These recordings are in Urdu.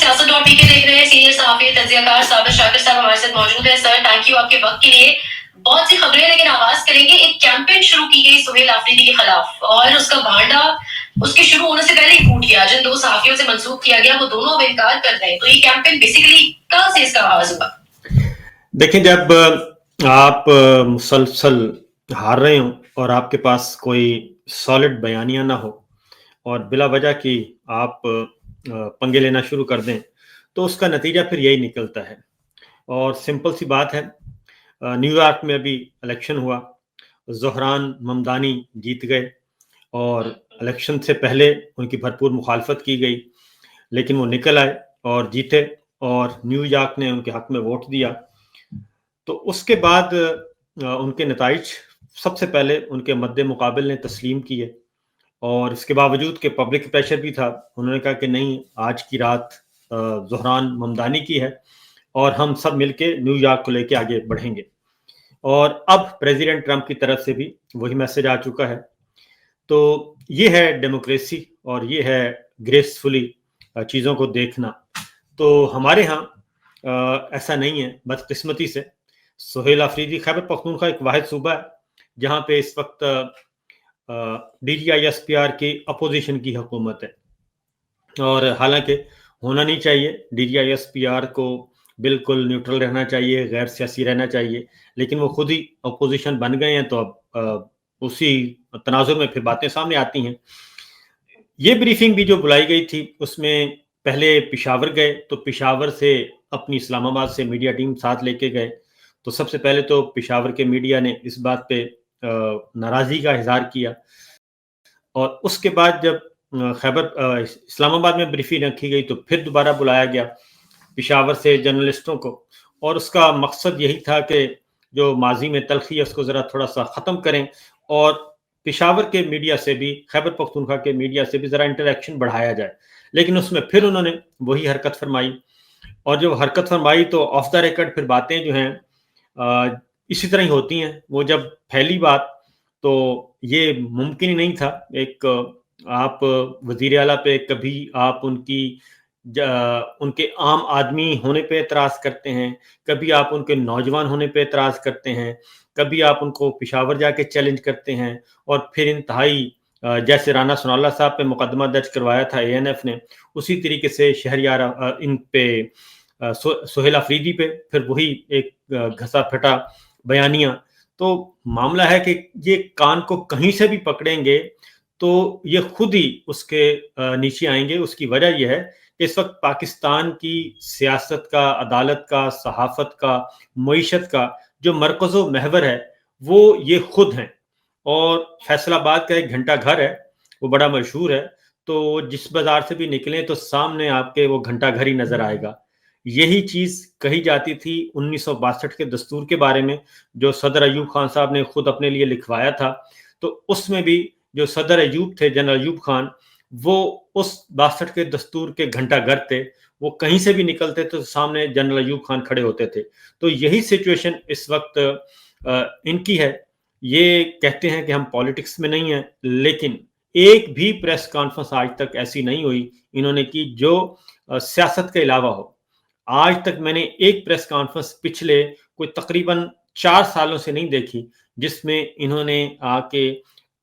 سیاست ڈاٹ پی کے دیکھ رہے ہیں. سینئر صحافی تجزیہ کار صابر شاکر صاحب ہمارے ساتھ موجود ہیں. سر تھینک یو آپ کے وقت کے لیے. بہت سی خبریں لیکن آغاز کریں گے. ایک کیمپین شروع کی گئی سہیل آفریدی کے خلاف اور اس کا بھانڈا اس کے شروع ہونے سے پہلے ہی پھوٹ گیا. جن دو صحافیوں سے منسوخ کیا گیا وہ دونوں اب انکار کر رہے ہیں. تو یہ کیمپین بیسیکلی کہاں سے اس کا آغاز ہوا؟ دیکھیں, جب آپ مسلسل ہار رہے ہوں اور آپ کے پاس کوئی سالڈ بیانیہ نہ ہو اور بلا وجہ کی آپ پنگے لینا شروع کر دیں تو اس کا نتیجہ پھر یہی نکلتا ہے. اور سمپل سی بات ہے, نیو یارک میں ابھی الیکشن ہوا, زہران ممدانی جیت گئے اور الیکشن سے پہلے ان کی بھرپور مخالفت کی گئی, لیکن وہ نکل آئے اور جیتے اور نیو یارک نے ان کے حق میں ووٹ دیا. تو اس کے بعد ان کے نتائج سب سے پہلے ان کے مد مقابل نے تسلیم کیے, اور اس کے باوجود کہ پبلک پریشر بھی تھا, انہوں نے کہا کہ نہیں, آج کی رات زہران ممدانی کی ہے اور ہم سب مل کے نیو یارک کو لے کے آگے بڑھیں گے. اور اب پریزیڈنٹ ٹرمپ کی طرف سے بھی وہی میسج آ چکا ہے. تو یہ ہے ڈیموکریسی اور یہ ہے گریسفلی چیزوں کو دیکھنا. تو ہمارے ہاں ایسا نہیں ہے. بدقسمتی سے سہیل آفریدی خیبر پختونخوا ایک واحد صوبہ ہے جہاں پہ اس وقت D G I S P R کی اپوزیشن کی حکومت ہے, اور حالانکہ ہونا نہیں چاہیے. D G I S P R کو بالکل نیوٹرل رہنا چاہیے, غیر سیاسی رہنا چاہیے, لیکن وہ خود ہی اپوزیشن بن گئے ہیں. تو اب اسی تناظر میں پھر باتیں سامنے آتی ہیں. یہ بریفنگ بھی جو بلائی گئی تھی اس میں پہلے پشاور گئے, تو پشاور سے اپنی اسلام آباد سے میڈیا ٹیم ساتھ لے کے گئے. تو سب سے پہلے تو پشاور کے میڈیا نے اس بات پہ ناراضی کا اظہار کیا, اور اس کے بعد جب اسلام آباد میں بریفنگ رکھی گئی تو پھر دوبارہ بلایا گیا پشاور سے جرنلسٹوں کو, اور اس کا مقصد یہی تھا کہ جو ماضی میں تلخی ہے اس کو ذرا تھوڑا سا ختم کریں, اور پشاور کے میڈیا سے بھی, خیبر پختونخوا کے میڈیا سے بھی ذرا انٹریکشن بڑھایا جائے. لیکن اس میں پھر انہوں نے وہی حرکت فرمائی, اور جو حرکت فرمائی تو آف دا ریکارڈ پھر باتیں جو ہیں اسی طرح ہی ہوتی ہیں. وہ جب پھیلی بات تو یہ ممکن ہی نہیں تھا. ایک آپ وزیر اعلیٰ پہ کبھی آپ ان کے عام آدمی ہونے پہ اعتراض کرتے ہیں, کبھی آپ ان کے نوجوان ہونے پہ اعتراض کرتے ہیں, کبھی آپ ان کو پشاور جا کے چیلنج کرتے ہیں, اور پھر انتہائی جیسے رانا ثناءاللہ صاحب پہ مقدمہ درج کروایا تھا اے این ایف نے, اسی طریقے سے شہریار ان پہ سہیل آفریدی پہ پھر وہی ایک گھسا پھٹا بیانیہ. تو معاملہ ہے کہ یہ کان کو کہیں سے بھی پکڑیں گے تو یہ خود ہی اس کے نیچے آئیں گے. اس کی وجہ یہ ہے کہ اس وقت پاکستان کی سیاست کا, عدالت کا, صحافت کا, معیشت کا جو مرکز و محور ہے وہ یہ خود ہیں. اور فیصل آباد کا ایک گھنٹہ گھر ہے, وہ بڑا مشہور ہے, تو جس بازار سے بھی نکلیں تو سامنے آپ کے وہ گھنٹہ گھر ہی نظر آئے گا. یہی چیز کہی جاتی تھی 1962 کے دستور کے بارے میں جو صدر ایوب خان صاحب نے خود اپنے لیے لکھوایا تھا. تو اس میں بھی جو صدر ایوب تھے, جنرل ایوب خان, وہ اس 62 کے دستور کے گھنٹہ گھر تھے. وہ کہیں سے بھی نکلتے تو سامنے جنرل ایوب خان کھڑے ہوتے تھے. تو یہی سچویشن اس وقت ان کی ہے. یہ کہتے ہیں کہ ہم پالیٹکس میں نہیں ہیں, لیکن ایک بھی پریس کانفرنس آج تک ایسی نہیں ہوئی انہوں نے کی جو سیاست کے علاوہ ہو. آج تک میں نے ایک پریس کانفرنس پچھلے کوئی تقریباً 4 سالوں سے نہیں دیکھی جس میں انہوں نے آ کے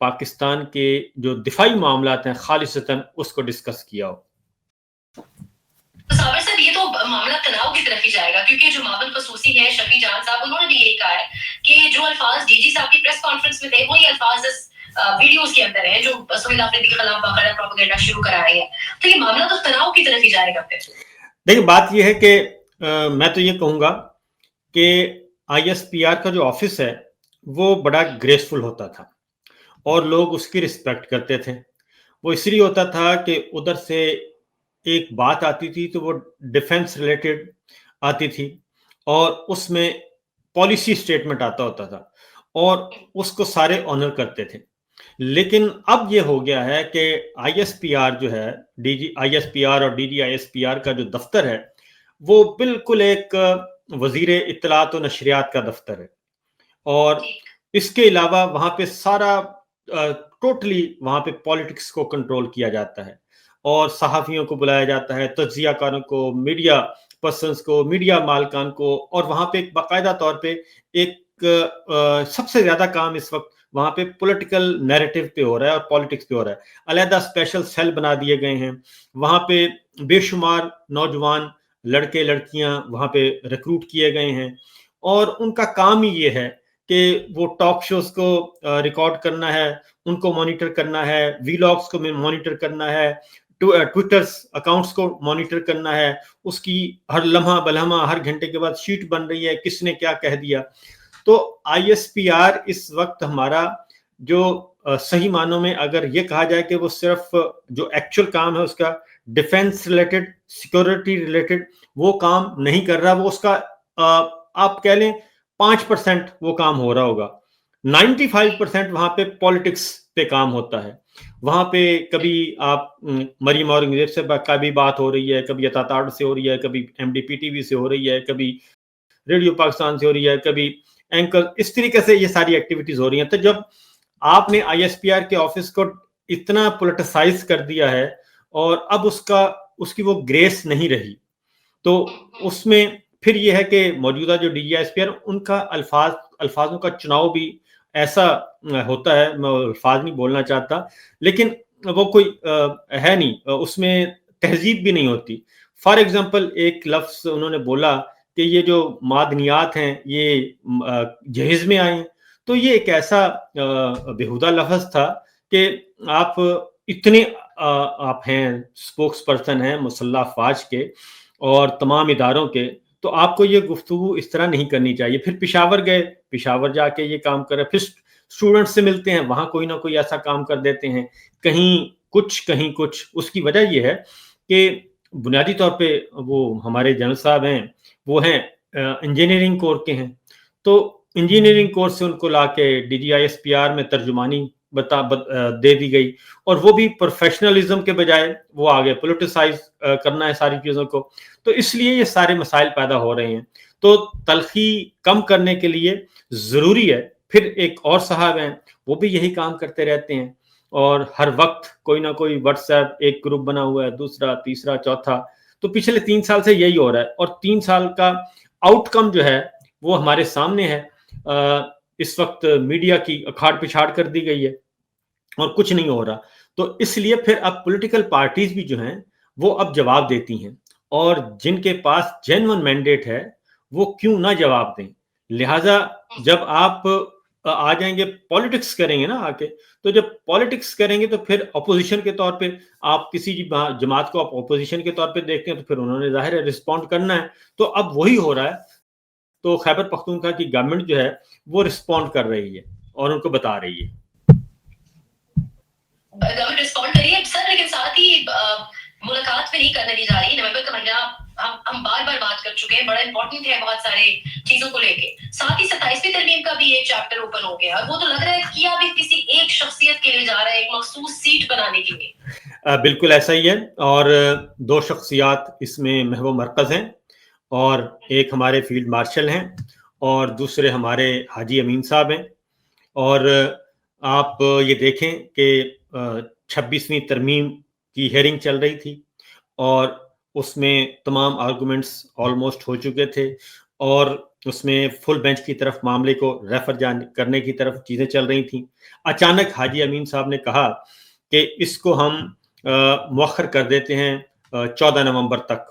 پاکستان کے جو دفاعی معاملات ہیں خالصتاً اس کو ڈسکس کیا ہو. صابر صاحب, یہ تو معاملہ تناؤ کی طرف ہی جائے گا, کیونکہ جو معاون خصوصی ہے شفیع جان صاحب, انہوں نے بھی یہی کہا ہے کہ جو الفاظ ڈی جی صاحب کی پریس کانفرنس میں تھے وہی الفاظ اس ویڈیوز کے اندر ہیں جو سہیل آفریدی کے خلاف باقاعدہ پروپیگنڈا شروع کرا رہی ہے. تو یہ معاملہ تو تناؤ کی طرف ہی جائے گا. پھر دیکھیں, بات یہ ہے کہ میں تو یہ کہوں گا کہ آئی ایس پی آر کا جو آفس ہے وہ بڑا گریسفل ہوتا تھا اور لوگ اس کی رسپیکٹ کرتے تھے. وہ اس لیے ہوتا تھا کہ ادھر سے ایک بات آتی تھی تو وہ ڈیفنس ریلیٹڈ آتی تھی, اور اس میں پالیسی سٹیٹمنٹ آتا ہوتا تھا, اور اس کو سارے آنر کرتے تھے. لیکن اب یہ ہو گیا ہے کہ آئی ایس پی آر جو ہے, D G I S P R اور D G I S P R کا جو دفتر ہے وہ بالکل ایک وزیر اطلاعات و نشریات کا دفتر ہے, اور اس کے علاوہ وہاں پہ سارا ٹوٹلی وہاں پہ پالیٹکس کو کنٹرول کیا جاتا ہے. اور صحافیوں کو بلایا جاتا ہے, تجزیہ کاروں کو, میڈیا پرسنس کو, میڈیا مالکان کو, اور وہاں پہ ایک باقاعدہ طور پہ ایک سب سے زیادہ کام اس وقت وہاں پہ پولیٹیکل نیریٹو پہ ہو رہا ہے اور پالیٹکس پہ ہو رہا ہے. علیحدہ اسپیشل سیل بنا دیے گئے ہیں, وہاں پہ بے شمار نوجوان لڑکے لڑکیاں وہاں پہ ریکروٹ کیے گئے ہیں, اور ان کا کام ہی یہ ہے کہ وہ ٹاک شوز کو ریکارڈ کرنا ہے, ان کو مانیٹر کرنا ہے, ویلاگس کو مانیٹر کرنا ہے, ٹویٹر اکاؤنٹس کو مانیٹر کرنا ہے, اس کی ہر لمحہ بلمحہ ہر گھنٹے کے بعد شیٹ بن رہی ہے, کس نے کیا کہہ دیا. تو آئی ایس پی آر اس وقت ہمارا جو صحیح معنوں میں اگر یہ کہا جائے کہ وہ صرف جو ایکچوئل کام ہے اس کا ڈیفینس ریلیٹڈ, سیکورٹی ریلیٹڈ, وہ کام نہیں کر رہا. وہ اس کا آپ کہہ لیں 5% وہ کام ہو رہا ہوگا. 95% وہاں پہ پالیٹکس پہ کام ہوتا ہے. وہاں پہ کبھی آپ مریم اورنگزیب سے کبھی بات ہو رہی ہے, کبھی عطا سے ہو رہی ہے, کبھی M D P T V سے ہو رہی ہے, کبھی ریڈیو پاکستان سے ہو رہی ہے, کبھی اینکر, اس طریقے سے یہ ساری ایکٹیویٹیز ہو رہی ہیں. تو جب آپ نے آئی ایس پی آر کے آفس کو اتنا پولیٹیسائز کر دیا ہے اور اب اس کی وہ گریس نہیں رہی, تو اس میں پھر یہ ہے کہ موجودہ جو D G I S P R, ان کا الفاظوں کا چناؤ بھی ایسا ہوتا ہے, میں الفاظ نہیں بولنا چاہتا, لیکن وہ کوئی ہے نہیں, اس میں تہذیب بھی نہیں ہوتی. فار ایگزامپل ایک لفظ انہوں نے بولا کہ یہ جو معدنیات ہیں یہ جہیز میں آئیں, تو یہ ایک ایسا بےہودہ لفظ تھا کہ آپ اتنے آپ ہیں اسپوکس پرسن ہیں مسلح افواج کے اور تمام اداروں کے, تو آپ کو یہ گفتگو اس طرح نہیں کرنی چاہیے. پھر پشاور گئے, پشاور جا کے یہ کام کرے, پھر اسٹوڈنٹ سے ملتے ہیں, وہاں کوئی نہ کوئی ایسا کام کر دیتے ہیں, کہیں کچھ کہیں کچھ. اس کی وجہ یہ ہے کہ بنیادی طور پہ وہ ہمارے جنرل صاحب ہیں وہ ہیں انجینئرنگ کور کے ہیں, تو انجینئرنگ کورس سے ان کو لا کے D G I S P R میں ترجمانی دے دی گئی, اور وہ بھی پروفیشنلزم کے بجائے وہ آگے پولیٹیسائز کرنا ہے ساری چیزوں کو. تو اس لیے یہ سارے مسائل پیدا ہو رہے ہیں. تو تلخی کم کرنے کے لیے ضروری ہے. پھر ایک اور صاحب ہیں وہ بھی یہی کام کرتے رہتے ہیں, اور ہر وقت کوئی نہ کوئی واٹس ایپ ایک گروپ بنا ہوا ہے, دوسرا تیسرا چوتھا. تو پچھلے 3 سال سے یہی ہو رہا ہے, اور 3 سال کا آؤٹ کم جو ہے وہ ہمارے سامنے ہے. اس وقت میڈیا کی اکھاڑ پچھاڑ کر دی گئی ہے اور کچھ نہیں ہو رہا. تو اس لیے پھر اب پولیٹیکل پارٹیز بھی جو ہیں وہ اب جواب دیتی ہیں, اور جن کے پاس جینوئن مینڈیٹ ہے وہ کیوں نہ جواب دیں. لہٰذا جب آپ آ جائیں گے پالیٹکس کریں گے نا آ کے, تو جب پالیٹکس کریں گے تو پھر اپوزیشن کے طور پہ آپ کسی جماعت کو آپ اپوزیشن کے طور پہ دیکھتے ہیں, تو پھر انہوں نے ظاہر ہے رسپونڈ کرنا ہے. تو اب وہی ہو رہا ہے. تو خیبر پختونخوا کی گورنمنٹ جو ہے وہ رسپونڈ کر رہی ہے اور ان کو بتا رہی ہے. گورنمنٹ رسپونڈ کری ہے سر, لیکن ساتھ ہی ملاقات بھی نہیں کرنے دی جا رہی. نومبر کا مہینہ ہم بار بار بات کر چکے ہیں, بڑا امپورٹنٹ ہے بہت سارے چیزوں کو لے کے. ساتھ ہی 27ویں ترمیم کا بھی ایک چیپٹر اوپن ہو گیا, اور وہ تو لگ رہا ہے کیا بھی کسی ایک شخصیت کے لیے جا رہا ہے, ایک مخصوص سیٹ بنانے کے لیے. بالکل ایسا ہی ہے, اور 2 شخصیات اس میں محو مرکز ہیں, اور ایک ہمارے فیلڈ مارشل ہیں اور دوسرے ہمارے حاجی امین صاحب ہیں. اور آپ یہ دیکھیں کہ 26ویں ترمیم کی ہیئرنگ چل رہی تھی, اور اس میں تمام آرگومنٹس آلموسٹ ہو چکے تھے, اور اس میں فل بینچ کی طرف معاملے کو ریفر کرنے کی طرف چیزیں چل رہی تھیں. اچانک حاجی امین صاحب نے کہا کہ اس کو ہم مؤخر کر دیتے ہیں 14 نومبر تک,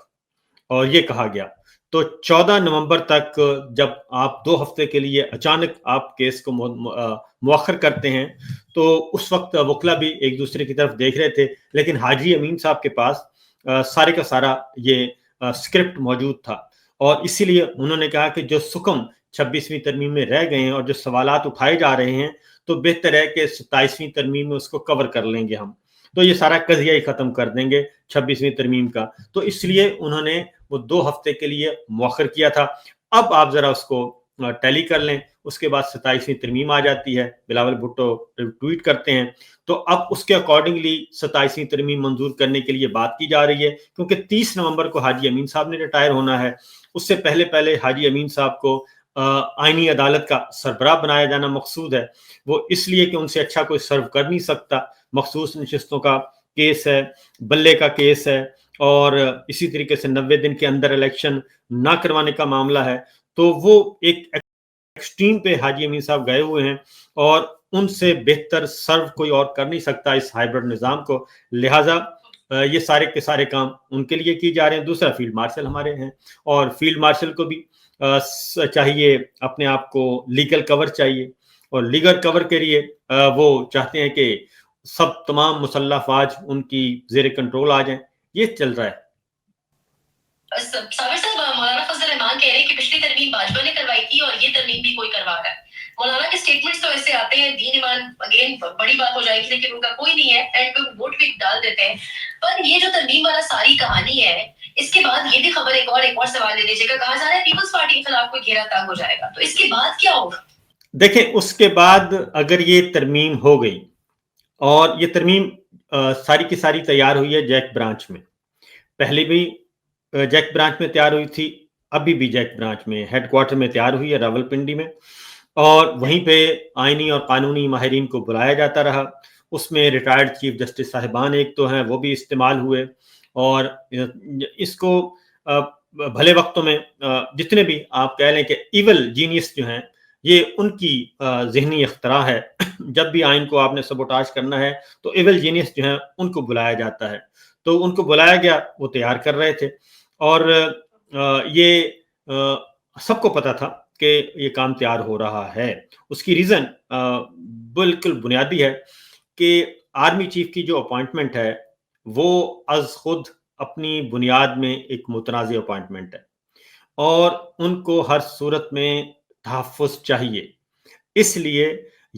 اور یہ کہا گیا. تو 14 نومبر تک جب آپ 2 ہفتے کے لیے اچانک آپ کیس کو مؤخر کرتے ہیں, تو اس وقت وکلا بھی ایک دوسرے کی طرف دیکھ رہے تھے, لیکن حاجی امین صاحب کے پاس سارے کا سارا یہ اسکرپٹ موجود تھا, اور اسی لیے انہوں نے کہا کہ جو سکم 26ویں ترمیم میں رہ گئے ہیں اور جو سوالات اٹھائے جا رہے ہیں, تو بہتر ہے کہ 27ویں ترمیم میں اس کو کور کر لیں گے ہم, تو یہ سارا قضیہ ہی ختم کر دیں گے 26ویں ترمیم کا. تو اس لیے انہوں نے وہ 2 ہفتے کے لیے مؤخر کیا تھا. اب آپ ذرا اس کو ٹیلی کر لیں, اس کے بعد 27ویں ترمیم آ جاتی ہے, بلاول بھٹو ٹویٹ کرتے ہیں, تو اب اس کے اکارڈنگلی 27ویں ترمیم منظور کرنے کے لیے بات کی جا رہی ہے, کیونکہ 30 نومبر کو حاجی امین صاحب نے ریٹائر ہونا ہے. اس سے پہلے حاجی امین صاحب کو آئینی عدالت کا سربراہ بنایا جانا مقصود ہے. وہ اس لیے کہ ان سے اچھا کوئی سرو کر نہیں سکتا مخصوص نشستوں کا کیس ہے, بلے کا کیس ہے, اور اسی طریقے سے 90 دن کے اندر الیکشن نہ کروانے کا معاملہ ہے. تو وہ ایک ایکسٹریم پہ حاجی امین صاحب گئے ہوئے ہیں, اور ان سے بہتر سرو کوئی اور کر نہیں سکتا اس ہائیبرڈ نظام کو. لہٰذا یہ سارے کے سارے کام ان کے لیے کیے جا رہے ہیں. دوسرا فیلڈ مارشل ہمارے ہیں, اور فیلڈ مارشل کو بھی چاہیے اپنے آپ کو لیگل کور چاہیے, اور لیگل کور کے لیے وہ چاہتے ہیں کہ سب تمام مسلح افواج ان کی زیر کنٹرول آ جائیں. یہ چل رہا ہے. صابر صاحب, مولانا فضل الرحمان کہہ رہے ہیں کہ پچھلی ترمیم باجوہ نے کروائی تھی اور یہ ترمیم بھی کوئی کروا رہا ہے. مولانا کے سٹیٹمنٹس تو ایسے آتے ہیں, دین ایمان اگین بڑی بات ہو جائے گی, لیکن ان کا کوئی نہیں ہے, اینڈ پہ ووٹ بھی ڈال دیتے ہیں. پر یہ جو ترمیم والا ساری کہانی ہے, اس کے بعد یہ بھی خبر ایک اور سوال لے لیجیے گا, کہا جا رہا ہے پیپلز پارٹی کے خلاف کوئی گھیرا تنگ ہو جائے گا, تو اس کے بعد کیا ہوگا؟ دیکھیں, اس کے بعد اگر یہ ترمیم ہو گئی, اور یہ ترمیم ساری کی ساری تیار ہوئی ہے جیک برانچ میں, پہلے بھی جیک برانچ میں تیار ہوئی تھی, ابھی بھی جیک برانچ میں ہیڈ کوارٹر میں تیار ہوئی ہے راول پنڈی میں, اور وہیں پہ آئینی اور قانونی ماہرین کو بلایا جاتا رہا. اس میں ریٹائرڈ چیف جسٹس صاحبان ایک تو ہیں, وہ بھی استعمال ہوئے, اور اس کو بھلے وقتوں میں جتنے بھی آپ کہہ لیں کہ ایول جینیس جو ہیں, یہ ان کی ذہنی اختراع ہے. جب بھی آئین کو آپ نے سبوٹاج کرنا ہے تو ایول جینیس جو ہیں ان کو بلایا جاتا ہے. تو ان کو بلایا گیا, وہ تیار کر رہے تھے, اور یہ سب کو پتا تھا کہ یہ کام تیار ہو رہا ہے. اس کی ریزن بالکل بنیادی ہے کہ آرمی چیف کی جو اپوائنٹمنٹ ہے وہ از خود اپنی بنیاد میں ایک متنازع اپوائنٹمنٹ ہے, اور ان کو ہر صورت میں تحفظ چاہیے. اس لیے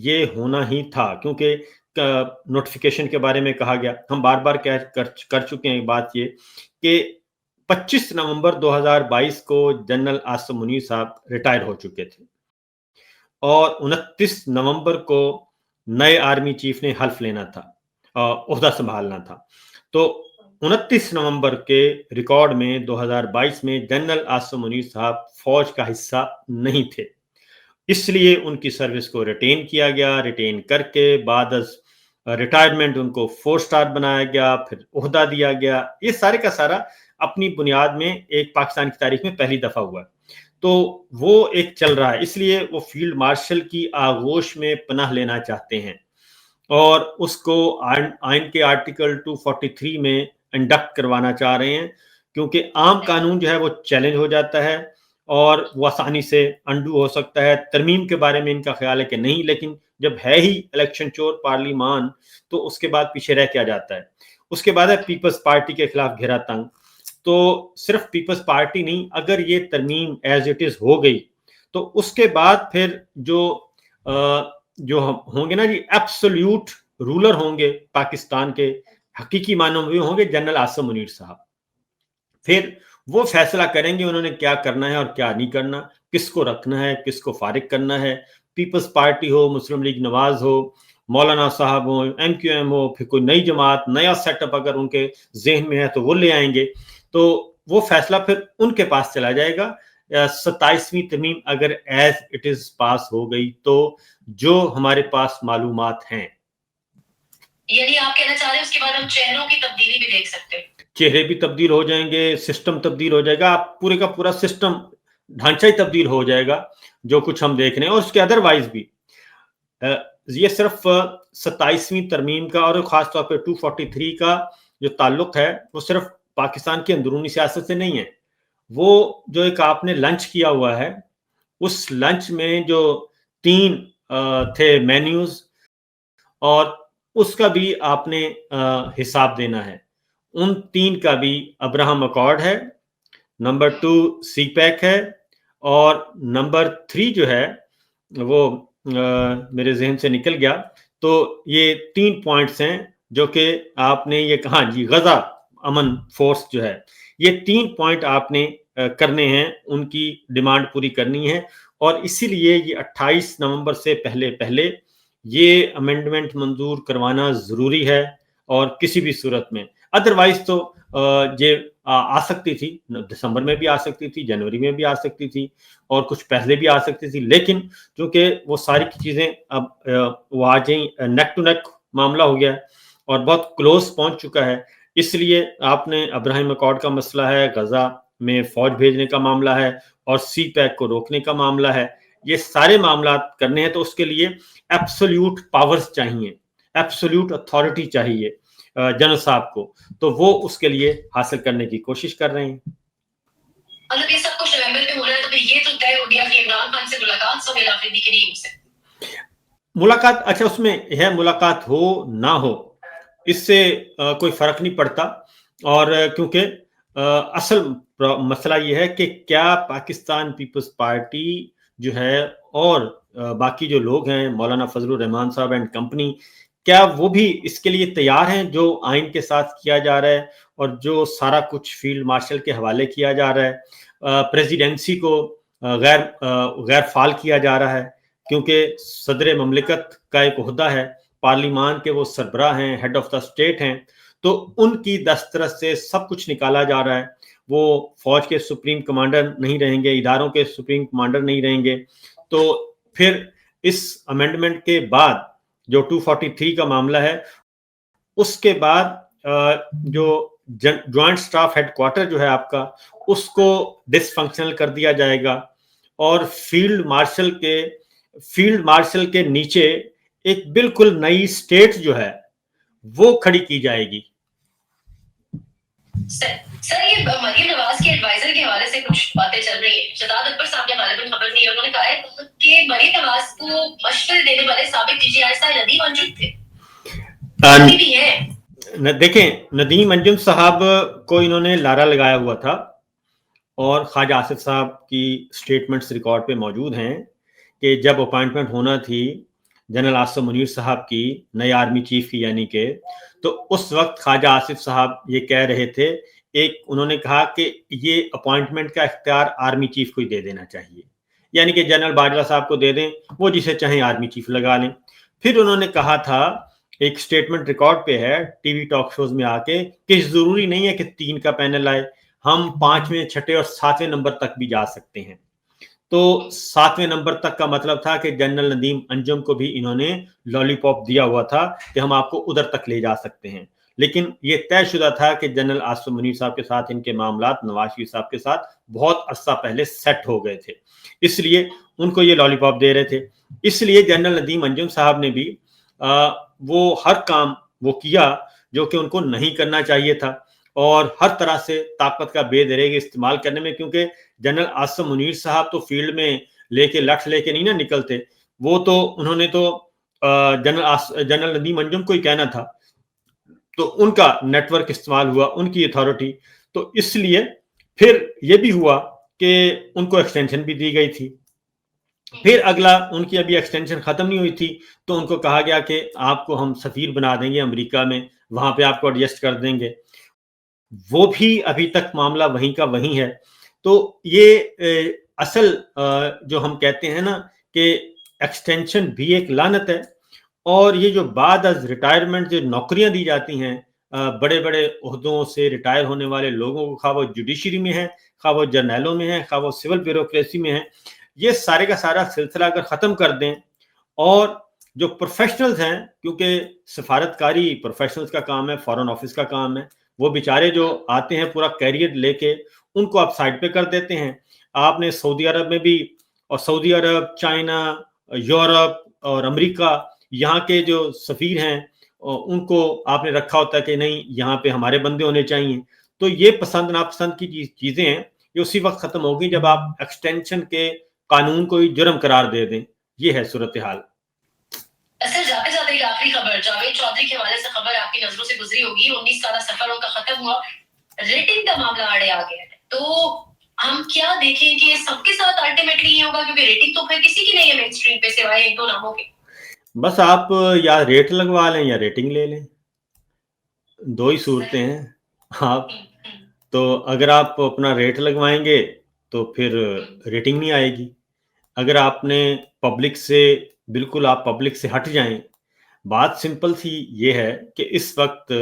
یہ ہونا ہی تھا, کیونکہ نوٹیفیکیشن کے بارے میں کہا گیا. ہم بار بار کر چکے ہیں بات یہ کہ 25 نومبر 2022 کو جنرل عاصم منیر صاحب ریٹائر ہو چکے تھے, اور 29 نومبر کو نئے آرمی چیف نے حلف لینا تھا, عہدہ سنبھالنا تھا. تو 29 نومبر کے ریکارڈ میں 2022 میں جنرل عاصم منیر صاحب فوج کا حصہ نہیں تھے, اس لیے ان کی سروس کو ریٹین کیا گیا. ریٹین کر کے بعد از ریٹائرمنٹ ان کو 4 سٹار بنایا گیا, پھر عہدہ دیا گیا. یہ سارے کا سارا اپنی بنیاد میں ایک پاکستان کی تاریخ میں پہلی دفعہ ہوا, تو وہ ایک چل رہا ہے. اس لیے وہ فیلڈ مارشل کی آغوش میں پناہ لینا چاہتے ہیں, اور اس کو آئین کے آرٹیکل 243 میں انڈکٹ کروانا چاہ رہے ہیں, کیونکہ عام قانون جو ہے وہ چیلنج ہو جاتا ہے اور وہ آسانی سے انڈو ہو سکتا ہے. ترمیم کے بارے میں ان کا خیال ہے کہ نہیں, لیکن جب ہے ہی الیکشن چور پارلیمان, تو اس کے بعد پیچھے رہ کیا جاتا ہے. اس کے بعد ہے پیپلز پارٹی کے خلاف گھیرا تنگ. تو صرف پیپلز پارٹی نہیں, اگر یہ ترمیم ایز اٹ از ہو گئی تو اس کے بعد پھر جو ہوں گے نا جی, ایبسولوٹ رولر ہوں گے پاکستان کے, حقیقی معنوں میں ہوں گے جنرل عاصم منیر صاحب. پھر وہ فیصلہ کریں گے انہوں نے کیا کرنا ہے اور کیا نہیں کرنا, کس کو رکھنا ہے, کس کو فارغ کرنا ہے. پیپلز پارٹی ہو, مسلم لیگ نواز ہو, مولانا صاحب ہو, ایم کیو ایم ہو, پھر کوئی نئی جماعت, نیا سیٹ اپ اگر ان کے ذہن میں ہے تو وہ لے آئیں گے. تو وہ فیصلہ پھر ان کے پاس چلا جائے گا. 27ویں ترمیم اگر ایز اٹ از پاس ہو گئی تو جو ہمارے پاس معلومات ہیں, یعنی آپ کہنا چاہ رہے ہیں اس کے بعد ہم چہروں کی تبدیلی بھی دیکھ سکتے ہیں, چہرے بھی تبدیل ہو جائیں گے, سسٹم تبدیل ہو جائے گا, پورے کا پورا سسٹم ڈھانچہ ہی تبدیل ہو جائے گا جو کچھ ہم دیکھ رہے ہیں. اور اس کے ادروائز بھی یہ صرف 27ویں ترمیم کا اور خاص طور پہ 243 کا جو تعلق ہے وہ صرف پاکستان کی اندرونی سیاست سے نہیں ہے. وہ جو ایک آپ نے لنچ کیا ہوا ہے, اس لنچ میں جو 3 تھے مینیوز, اور اس کا بھی آپ نے حساب دینا ہے. ان 3 کا بھی ابراہم اکارڈ ہے, نمبر 2 سی پیک ہے, اور نمبر 3 جو ہے وہ میرے ذہن سے نکل گیا. تو یہ 3 پوائنٹس ہیں جو کہ آپ نے یہ کہا جی, غزہ امن فورس جو ہے, یہ 3 پوائنٹ آپ نے کرنے ہیں, ان کی ڈیمانڈ پوری کرنی ہے. اور اسی لیے یہ 28 نومبر سے پہلے یہ امینڈمنٹ منظور کروانا ضروری ہے, اور کسی بھی صورت میں. ادروائز تو یہ آ سکتی تھی, دسمبر میں بھی آ سکتی تھی, جنوری میں بھی آ سکتی تھی, اور کچھ پہلے بھی آ سکتی تھی, لیکن چونکہ وہ ساری کی چیزیں اب وہ آ جائیں, نیک ٹو نیک معاملہ ہو گیا, اور بہت کلوز پہنچ چکا ہے. اس لیے آپ نے ابراہیم اکارڈ کا مسئلہ ہے, غزہ میں فوج بھیجنے کا معاملہ ہے, اور سی پیک کو روکنے کا معاملہ ہے. یہ سارے معاملات کرنے ہیں تو اس کے لیے ایبسولوٹ پاورز چاہیے, ایبسولوٹ اتھارٹی چاہیے جنرل صاحب کو, تو وہ اس کے لیے حاصل کرنے کی کوشش کر رہے ہیں. مطلب یہ سب کچھ نومبر میں ہو رہا ہے, تو پھر یہ تو طے ہو گیا کہ عمران خان سے ملاقات سہیل آفریدی کی ٹیم سے. ملاقات, اچھا اس میں ہے ملاقات ہو نہ ہو اس سے کوئی فرق نہیں پڑتا, اور کیونکہ اصل مسئلہ یہ ہے کہ کیا پاکستان پیپلز پارٹی جو ہے اور باقی جو لوگ ہیں مولانا فضل الرحمان صاحب اینڈ کمپنی, کیا وہ بھی اس کے لیے تیار ہیں جو آئین کے ساتھ کیا جا رہا ہے اور جو سارا کچھ فیلڈ مارشل کے حوالے کیا جا رہا ہے, پریزیڈنسی کو غیر فعال کیا جا رہا ہے, کیونکہ صدر مملکت کا ایک عہدہ ہے, پارلیمان کے وہ سربراہ ہیں, ہیڈ آف دا اسٹیٹ ہیں, تو ان کی دسترس سے سب کچھ نکالا جا رہا ہے. وہ فوج کے سپریم کمانڈر نہیں رہیں گے, اداروں کے سپریم کمانڈر نہیں رہیں گے. تو پھر اس امینڈمنٹ کے بعد جو 243 کا معاملہ ہے, اس کے بعد جو جوائنٹ سٹاف ہیڈ کوارٹر جو ہے آپ کا, اس کو ڈس فنکشنل کر دیا جائے گا, اور فیلڈ مارشل کے نیچے ایک بالکل نئی اسٹیٹ جو ہے وہ کھڑی کی جائے گی. سر یہ مریم نواز کے ایڈوائزر کے حوالے سے کچھ باتیں چل رہی ہیں. شہزاد اکبر صاحب نے غالباً خبر دی ہے, انہوں نے کہا ہے کہ مریم نواز کو مشورے دینے والے سابق ڈی جی آئی صاحب ندیم انجم تھے, ابھی بھی ہیں. دیکھیں, ندیم انجم صاحب کو انہوں نے لارا لگایا ہوا تھا, اور خواجہ آصف صاحب کی سٹیٹمنٹس ریکارڈ پہ موجود ہیں کہ جب اپائنٹمنٹ ہونا تھی جنرل آصف منیر صاحب کی نئے آرمی چیف کی, یعنی کہ تو اس وقت خواجہ آصف صاحب یہ کہہ رہے تھے, ایک انہوں نے کہا کہ یہ اپوائنٹمنٹ کا اختیار آرمی چیف کو ہی دے دینا چاہیے, یعنی کہ جنرل باجوہ صاحب کو دے دیں, وہ جسے چاہیں آرمی چیف لگا لیں. پھر انہوں نے کہا تھا, ایک سٹیٹمنٹ ریکارڈ پہ ہے ٹی وی ٹاک شوز میں آ کے, کہ ضروری نہیں ہے کہ 3 کا پینل آئے, ہم 5ویں 6 اور 7ویں نمبر تک بھی جا سکتے ہیں. تو 7ویں نمبر تک کا مطلب تھا کہ جنرل ندیم انجم کو بھی انہوں نے لالی پاپ دیا ہوا تھا کہ ہم آپ کو ادھر تک لے جا سکتے ہیں, لیکن یہ طے شدہ تھا کہ جنرل آصف منیر صاحب کے ساتھ ان کے معاملات نواز شریف صاحب کے ساتھ بہت عرصہ پہلے سیٹ ہو گئے تھے, اس لیے ان کو یہ لالی پاپ دے رہے تھے. اس لیے جنرل ندیم انجم صاحب نے بھی وہ ہر کام وہ کیا جو کہ ان کو نہیں کرنا چاہیے تھا, اور ہر طرح سے طاقت کا بے دریغ استعمال کرنے میں, کیونکہ جنرل آصف منیر صاحب تو فیلڈ میں لٹھ لے کے نہیں نا نکلتے, وہ تو انہوں نے تو جنرل ندیم انجم کو ہی کہنا تھا, تو ان کا نیٹ ورک استعمال ہوا, ان کی اتھارٹی, تو اس لیے پھر یہ بھی ہوا کہ ان کو ایکسٹینشن بھی دی گئی تھی. پھر اگلا ان کی ابھی ایکسٹینشن ختم نہیں ہوئی تھی, تو ان کو کہا گیا کہ آپ کو ہم سفیر بنا دیں گے امریکہ میں, وہاں پہ آپ کو ایڈجسٹ کر دیں گے. وہ بھی ابھی تک معاملہ وہیں کا وہیں ہے. تو یہ اصل جو ہم کہتے ہیں نا کہ ایکسٹینشن بھی ایک لعنت ہے, اور یہ جو بعد از ریٹائرمنٹ جو نوکریاں دی جاتی ہیں بڑے بڑے عہدوں سے ریٹائر ہونے والے لوگوں کو, خواہ وہ جوڈیشری میں ہیں, خواہ وہ جرنیلوں میں ہیں, خواہ وہ سول بیوروکریسی میں ہیں, یہ سارے کا سارا سلسلہ اگر ختم کر دیں, اور جو پروفیشنلز ہیں, کیونکہ سفارتکاری پروفیشنلز کا کام ہے, فارن آفس کا کام ہے, وہ بیچارے جو آتے ہیں پورا کیریئر لے کے, ان کو آپ سائڈ پہ کر دیتے ہیں. آپ نے سعودی عرب میں بھی, اور سعودی عرب, چائنا, یورپ اور امریکہ, یہاں کے جو سفیر ہیں ان کو آپ نے رکھا ہوتا ہے کہ نہیں یہاں پہ ہمارے بندے ہونے چاہیے. تو یہ پسند ناپسند کی چیزیں ہیں, یہ اسی وقت ختم ہوگی جب آپ ایکسٹینشن کے قانون کو ہی جرم قرار دے دیں. یہ ہے صورتحال. سر جاتے جاتے ایک آخری خبر, جاوید چودھری کے حوالے سے خبر آپ کی نظروں سے گزری ہوگی, 19 سالہ سفر ان کا ختم ہوا, ریٹنگ کا معاملہ آڑے آ گیا ہے, تو ہم کیا دیکھیں کہ سب کے ساتھ الٹیمیٹلی یہ ہوگا, کیونکہ ریٹنگ تو پھر کسی کی نہیں ہے مین سٹریم پہ سوائے ایک دو ناموں کے. بس آپ یا ریٹ لگوا لیں یا ریٹنگ لے لیں, 2 ہی صورتیں ہیں. آپ تو اگر آپ اپنا ریٹ لگوائیں گے تو پھر ریٹنگ نہیں آئے گی. اگر آپ نے پبلک سے بالکل آپ پبلک سے ہٹ جائیں, بات سمپل سی یہ ہے کہ اس وقت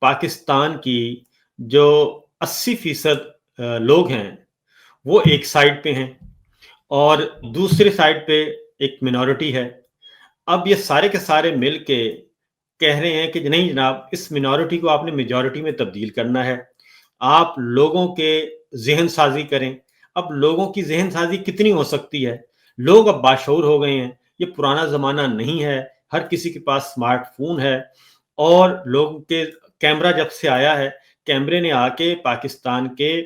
پاکستان کی جو 80% لوگ ہیں وہ ایک سائڈ پہ ہیں, اور دوسرے سائڈ پہ ایک منورٹی ہے. اب یہ سارے کے سارے مل کے کہہ رہے ہیں کہ نہیں جناب اس منورٹی کو آپ نے میجورٹی میں تبدیل کرنا ہے, آپ لوگوں کے ذہن سازی کریں. اب لوگوں کی ذہن سازی کتنی ہو سکتی ہے؟ لوگ اب باشعور ہو گئے ہیں, یہ پرانا زمانہ نہیں ہے, ہر کسی کے پاس اسمارٹ فون ہے, اور لوگوں کے کیمرہ جب سے آیا ہے, کیمرے نے آ کے پاکستان کے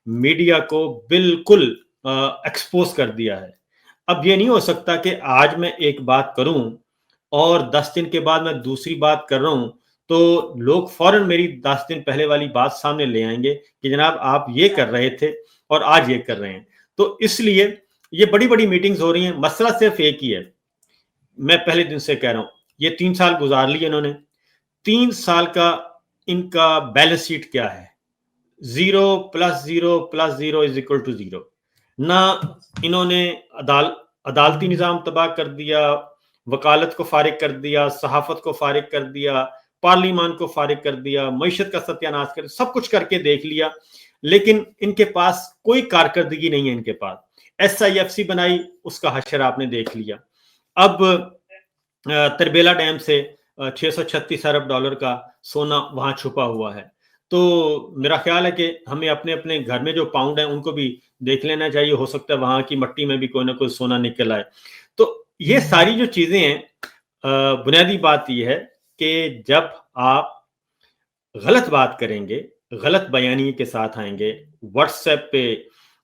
میڈیا کو بالکل ایکسپوز کر دیا ہے. اب یہ نہیں ہو سکتا کہ آج میں ایک بات کروں اور 10 دن کے بعد میں دوسری بات کر رہا ہوں تو لوگ فوراً میری 10 دن پہلے والی بات سامنے لے آئیں گے کہ جناب آپ یہ کر رہے تھے اور آج یہ کر رہے ہیں. تو اس لیے یہ بڑی بڑی میٹنگز ہو رہی ہیں, مسئلہ صرف ایک ہی ہے. میں پہلے دن سے کہہ رہا ہوں, یہ 3 سال گزار لیے انہوں نے, 3 سال کا ان کا بیلنس شیٹ کیا ہے؟ 0 + 0 + 0 = 0. نہ انہوں نے عدالتی نظام تباہ کر دیا, وکالت کو فارغ کر دیا, صحافت کو فارغ کر دیا, پارلیمان کو فارغ کر دیا, معیشت کا ستیہ ناش کر دیا, سب کچھ کر کے دیکھ لیا, لیکن ان کے پاس کوئی کارکردگی نہیں ہے. ان کے پاس SIFC بنائی, اس کا حشر آپ نے دیکھ لیا. اب تربیلا ڈیم سے $636 ارب کا سونا وہاں چھپا ہوا ہے. تو میرا خیال ہے کہ ہمیں اپنے اپنے گھر میں جو پاؤنڈ ہیں ان کو بھی دیکھ لینا چاہیے, ہو سکتا ہے وہاں کی مٹی میں بھی کوئی نہ کوئی سونا نکل آئے. تو یہ ساری جو چیزیں ہیں, بنیادی بات یہ ہے کہ جب آپ غلط بات کریں گے, غلط بیانیے کے ساتھ آئیں گے, واٹس ایپ پہ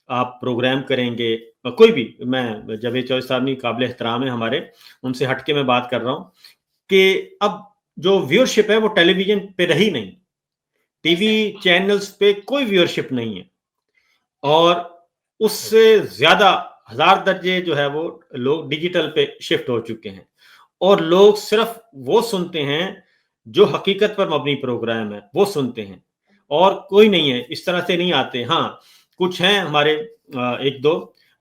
آپ پروگرام کریں گے, کوئی بھی, میں جاوید چودھری صاحب نہیں, قابل احترام ہے ہمارے, ان سے ہٹ کے میں بات کر رہا ہوں کہ اب جو ویورشپ ہے وہ ٹیلی ویژن پہ رہی نہیں, ٹی وی چینلز پہ کوئی ویورشپ نہیں ہے, اور اس سے زیادہ 1000 درجے جو ہے وہ لوگ ڈیجیٹل پہ شفٹ ہو چکے ہیں, اور لوگ صرف وہ سنتے ہیں جو حقیقت پر مبنی پروگرام ہے وہ سنتے ہیں, اور کوئی نہیں ہے اس طرح سے نہیں آتے. ہاں کچھ ہیں ہمارے ایک دو,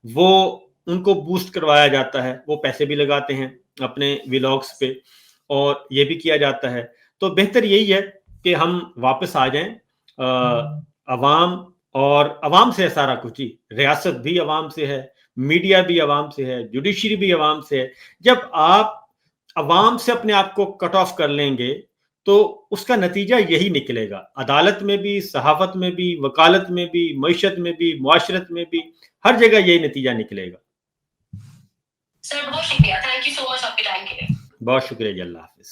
وہ ان کو بوسٹ کروایا جاتا ہے, وہ پیسے بھی لگاتے ہیں اپنے ولاگس پہ, اور یہ بھی کیا جاتا ہے. تو بہتر یہی ہے کہ ہم واپس آ جائیں عوام, اور عوام سے ہے سارا کچھ ہی, ریاست بھی عوام سے ہے, میڈیا بھی عوام سے ہے, جوڈیشری بھی عوام سے ہے. جب آپ عوام سے اپنے آپ کو کٹ آف کر لیں گے تو اس کا نتیجہ یہی نکلے گا, عدالت میں بھی, صحافت میں بھی, وکالت میں بھی, معیشت میں بھی, معاشرت میں بھی, ہر جگہ یہی نتیجہ نکلے گا. سر بہت شکریہ, تھینک یو سو مچ آپ کے ٹائم کے لیے. بہت شکریہ جی, اللہ حافظ.